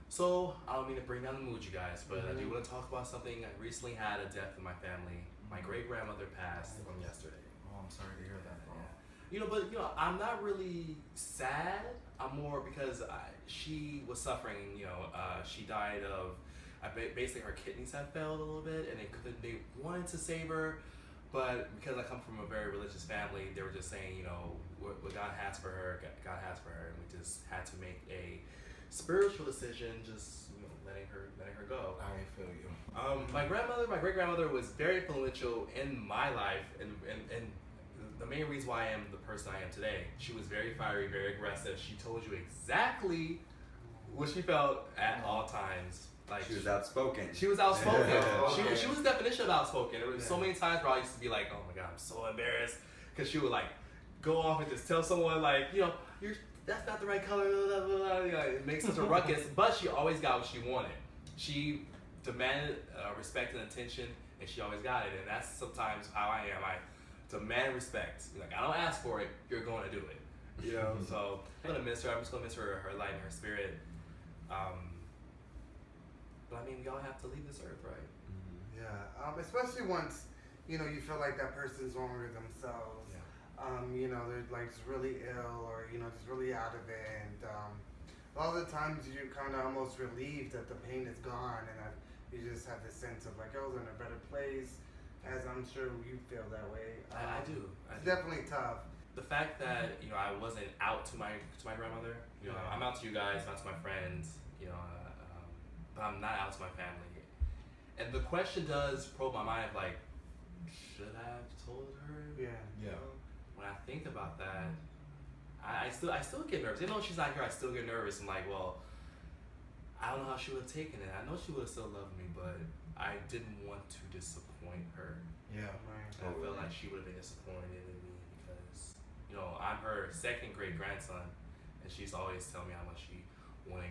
So, I don't mean to bring down the mood, you guys, but I do want to talk about something. I recently had a death in my family. My great grandmother passed on yesterday. Oh, I'm sorry to hear that, bro. I'm not really sad. I'm more because she was suffering. She died of. Basically, her kidneys had failed a little bit, and they wanted to save her, but because I come from a very religious family, they were just saying, what God has for her, God has for her, and we just had to make a spiritual decision, just letting her go. I feel you. My great grandmother was very influential in my life, and the main reason why I am the person I am today. She was very fiery, very aggressive. She told you exactly what she felt at all times. Like she was outspoken. She was outspoken. She was the definition of outspoken. There was so many times where I used to be like, oh my God, I'm so embarrassed, because she would like go off and just tell someone like, that's not the right color. Blah, blah, blah. It makes such a ruckus. But she always got what she wanted. She demanded respect and attention, and she always got it. And that's sometimes how I am. I demand respect. Like, I don't ask for it. You're going to do it. So I'm gonna miss her. I'm just gonna miss her light and her spirit. But I mean, we all have to leave this earth, right? Mm-hmm. Yeah. Especially once you feel like that person's no longer themselves. Yeah. They're like just really ill, or just really out of it, and a lot of the times you're kind of almost relieved that the pain is gone, and that you just have this sense of like, oh, they're in a better place. As I'm sure you feel that way. I do. It's definitely tough. The fact that I wasn't out to my grandmother. I'm out to you guys, out to my friends. But I'm not out to my family. And the question does probe my mind of like, should I have told her? Yeah. When I think about that, I still get nervous. Even though she's not here, I still get nervous. I'm like, well, I don't know how she would have taken it. I know she would have still loved me, but I didn't want to disappoint her. Yeah. Right. I felt like she would have been disappointed in me because, I'm her second great grandson, and she's always telling me how much she wanted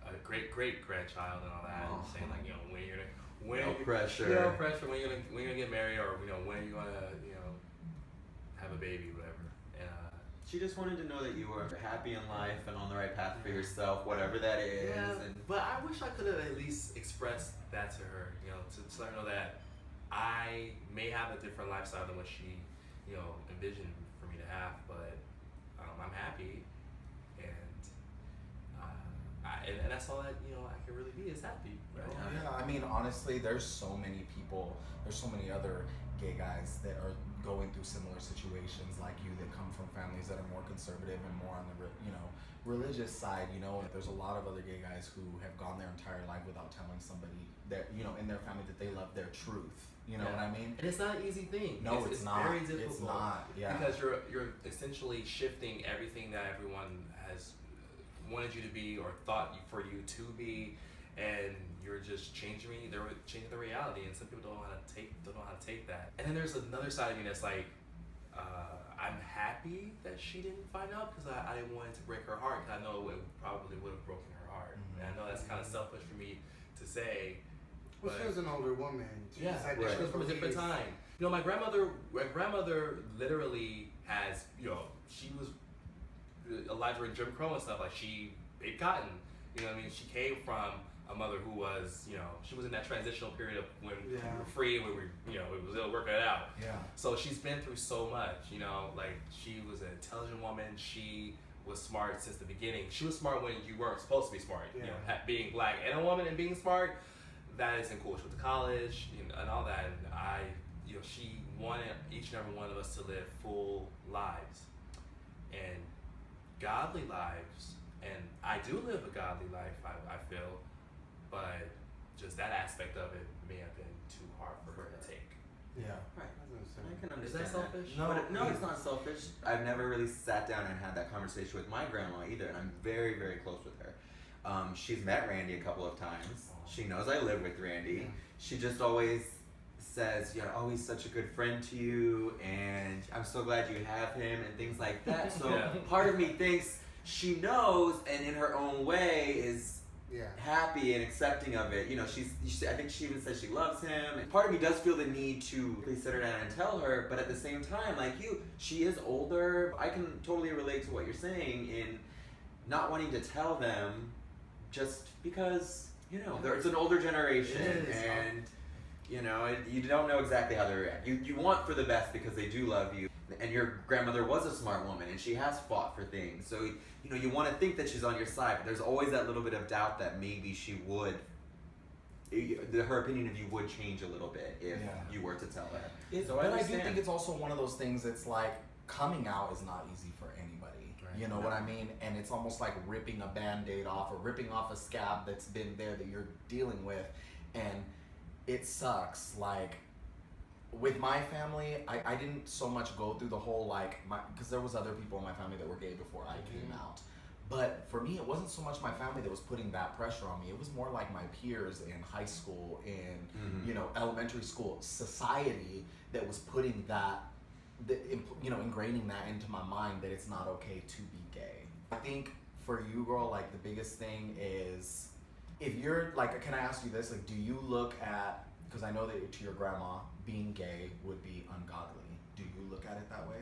a great grandchild and all that, and saying like, no pressure. No pressure. When you're gonna get married, or when you're gonna have a baby, whatever. And she just wanted to know that you were happy in life and on the right path for yourself, whatever that is. Yeah, but I wish I could have at least expressed that to her, to let her know that I may have a different lifestyle than what she, envisioned for me to have, but I'm happy, and that's all that I can really be is happy. Right? Yeah, I mean, honestly, there's so many people, there's so many other gay guys that are going through similar situations like you, that come from families that are more conservative and more on the religious side. There's a lot of other gay guys who have gone their entire life without telling somebody that in their family that they love their truth. You know what I mean? And it's not an easy thing. No, it's not. Very difficult. It's not. Yeah. Because you're essentially shifting everything that everyone has wanted you to be or thought for you to be, and you're just changing the reality. And some people don't know how to take that. And then there's another side of me that's like, I'm happy that she didn't find out, because I didn't want it to break her heart, because I know it probably would have broken her heart. And I know that's kind of selfish for me to say. Well, she was an older woman. She She was from a different time. My grandmother literally has, she was alive during Jim Crow and stuff. Like, she ate cotton. She came from a mother who was, she was in that transitional period of when we were free, when we was able to work it out. Yeah. So she's been through so much, like she was an intelligent woman. She was smart since the beginning. She was smart when you weren't supposed to be smart. Being black and a woman and being smart, that isn't cool. She went to college, and all that. And she wanted each and every one of us to live full lives and godly lives. And I do live a godly life, I feel, but just that aspect of it may have been too hard for her to take. Yeah. Right. I can understand. Is that selfish? No, it's not selfish. I've never really sat down and had that conversation with my grandma either, and I'm very, very close with her. She's met Randy a couple of times. She knows I live with Randy. She just always says, oh, he's such a good friend to you, and I'm so glad you have him, and things like that. So part of me thinks she knows, and in her own way is happy and accepting of it. I think she even says she loves him. And part of me does feel the need to please sit her down and tell her, but at the same time, like she is older. I can totally relate to what you're saying in not wanting to tell them just because, you know, it's an older generation, and you know, you don't know exactly how they react. You want for the best because they do love you, and your grandmother was a smart woman and she has fought for things. So, you know, you want to think that she's on your side, but there's always that little bit of doubt that maybe she would, her opinion of you would change a little bit if you were to tell her. So but I do think it's also one of those things that's like, coming out is not easy for anybody. Right. You know what I mean? And it's almost like ripping a Band-Aid off or ripping off a scab that's been there that you're dealing with. And it sucks. Like, with my family, I didn't so much go through the whole, like, because there was other people in my family that were gay before I came out. But for me, it wasn't so much my family that was putting that pressure on me. It was more like my peers in high school, in, you know, elementary school, society that was putting that, you know, ingraining that into my mind that it's not okay to be gay. I think for you, girl, like, the biggest thing is, if you're, like, can I ask you this? Like, do you look at, because I know that to your grandma, being gay would be ungodly. Do you look at it that way?